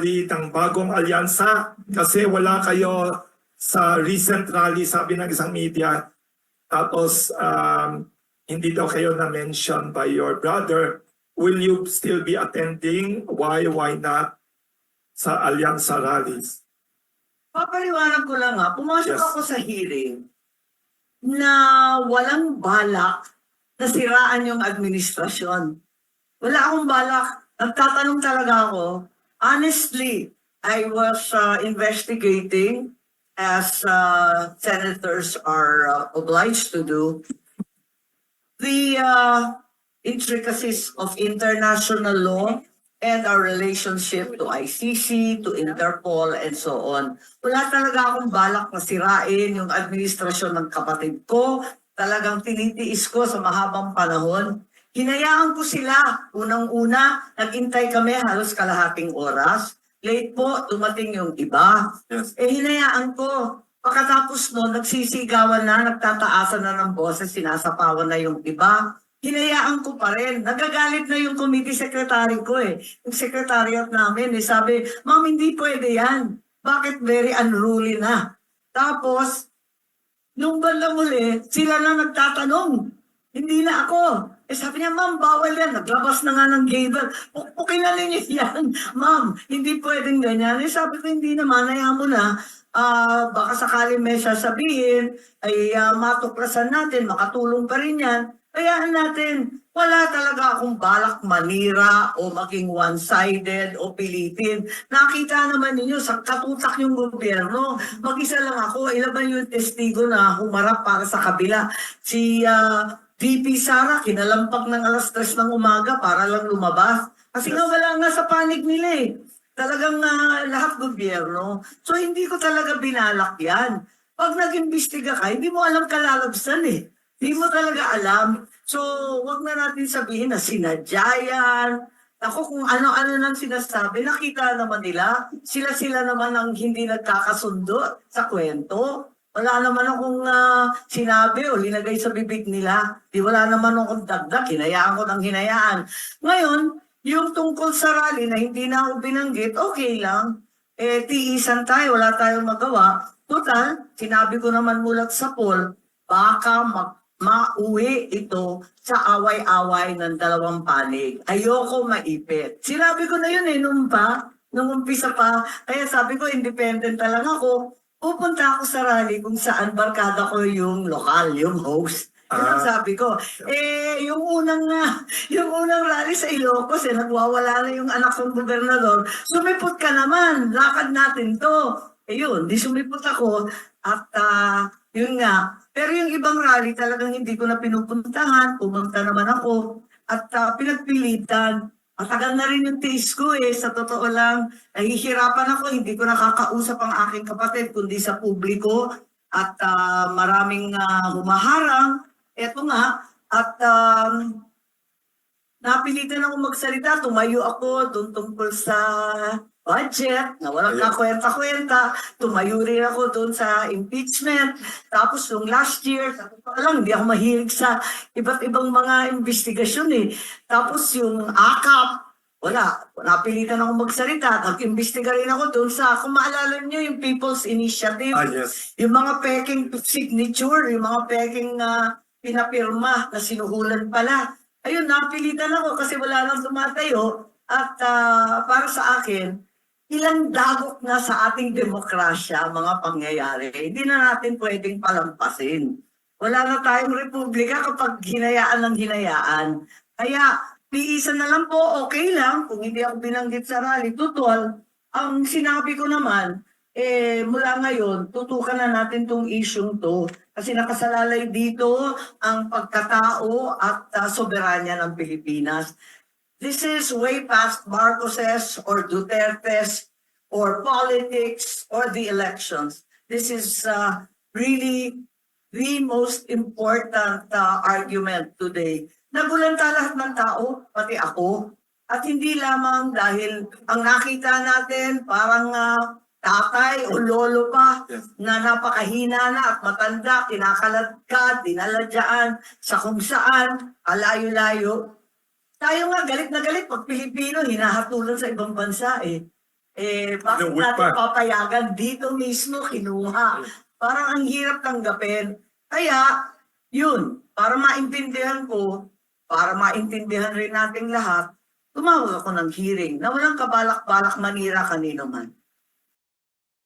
rally ng bagong alyansa kasi wala kayo sa recent rally, sabi ng isang media. Tapos hindi daw kayo na-mention by your brother. Will you still be attending? Why not sa alyansa rallies? Papaliwanag ko lang pumasok Yes. ako sa hearing na walang balak na siraan yung administrasyon. Wala akong balak. Nagtatanong talaga ako. Honestly, I was investigating as senators are obliged to do the intricacies of international law and our relationship to ICC, to Interpol, and so on. Wala talaga akong balak na sirain yung administrasyon ng kapatid ko. Talagang tinitiis ko sa mahabang panahon. Hinayaan ko sila. Unang-una, nagintay kami halos kalahating oras. Late po, dumating yung iba. Yes. Hinayaan ko. Pagkatapos no, nagsisigawan na, nagtataasan na ng boses, sinasapawan na yung iba. Hinayaan ko pa rin. Nagagalit na yung committee secretary ko Yung secretariat namin sabi, "Ma'am, hindi pwede yan. Bakit very unruly na?" Tapos, nung bandang uli, sila na nagtatanong. Hindi na ako. Sabi niya, "Ma'am, bawal yan." Naglabas na nga ng gable. Pukpukin na ninyo yan. "Ma'am, hindi pwedeng ganyan." Sabi ko, "Hindi naman, hayaan mo na. Baka sakaling may sasabihin, ay matuklasan natin, makatulong pa rin yan. Hayaan natin." Wala talaga akong balak manira o maging one-sided o pilitin. Nakita naman ninyo, sa katutak yung gobyerno. Mag-isa lang ako, ilaban yung testigo na humarap para sa kabila. Si VP Sara, kinalampag ng alas 3 ng umaga para lang lumabas. Kasi nga wala nga sa panig nila Talagang lahat gobyerno. So hindi ko talaga binalak yan. Pag nag-imbestiga ka, hindi mo alam kalalabsan Hindi mo talaga alam. So, wag na natin sabihin na sinadya yan. Ako, kung ano-ano nang sinasabi, nakita naman nila. Sila naman ang hindi nagkakasundo sa kwento. Wala naman akong sinabi o linagay sa bibig nila. Wala naman akong dagdag. Hinayaan ko ng hinayaan. Ngayon, yung tungkol sa rally na hindi na ako binanggit, okay lang. Tiisan tayo, wala tayong magawa. Total, sinabi ko naman mulat sa poll, baka mauwi ito sa away-away ng dalawang panig. Ayoko maipit. Sinabi ko na yun nung umpisa pa. Kaya sabi ko, independent lang ako. Pupunta ako sa rally kung saan barkada ko yung lokal, yung host. Yun ang sabi ko. Yung unang rally sa Ilocos, nagwawala na yung anak ng gobernador. Sumipot ka naman, lakad natin to. Yun, di sumipot ako. At yun nga. Pero yung ibang rally talagang hindi ko na pinupuntahan. Pumunta naman ako. At pinagpilitan. Matagal na rin yung tiis ko Sa totoo lang, nahihirapan ako. Hindi ko nakakausap ang aking kapatid, kundi sa publiko. At maraming humaharang. Eto nga. At napilitan ako magsalita. Tumayo ako doon tungkol sa budget, na walang kakwenta-kwenta. Tumayo rin ako doon sa impeachment. Tapos yung last year, sa totoo lang, hindi ako mahilig sa iba't ibang mga investigasyon Tapos yung AKAP, wala. Napilitan ako magsalita. Nag-imbestiga rin ako doon sa, kung maalala niyo yung People's Initiative. Yes. Yung mga peking signature, yung mga peking pinapirma na sinuhulan pala. Ayun, napilitan ako kasi wala nang tumatayo. At para sa akin, ilang dagok na sa ating demokrasya mga pangyayari. Hindi na natin pwedeng palampasin. Wala na tayong republika kapag hinayaan ng hinayaan. Kaya, tiisan na lang po, okay lang kung hindi ako binanggit sa rally. Tutol, ang sinabi ko naman, mula ngayon, tutukan na natin tong isyung to. Kasi nakasalalay dito ang pagkatao at soberanya ng Pilipinas. This is way past Marcoses or Dutertes or politics or the elections. This is really the most important argument today. Nagulanta lahat ng tao, pati ako. At hindi lamang dahil ang nakita natin parang tatay o lolo pa na napakahina na at matanda, kinakaladkad, dinaladyan sa kung saan, alayo-layo. Tayo nga galit na galit pag Pilipino, hinahatulan sa ibang bansa bakit Inuwi natin pa. papayagan dito mismo kinuha? Parang ang hirap tanggapin. Kaya, yun, para maintindihan ko, para maintindihan rin nating lahat, tumawag ako ng hearing na walang kabalak-balak manira kanino man.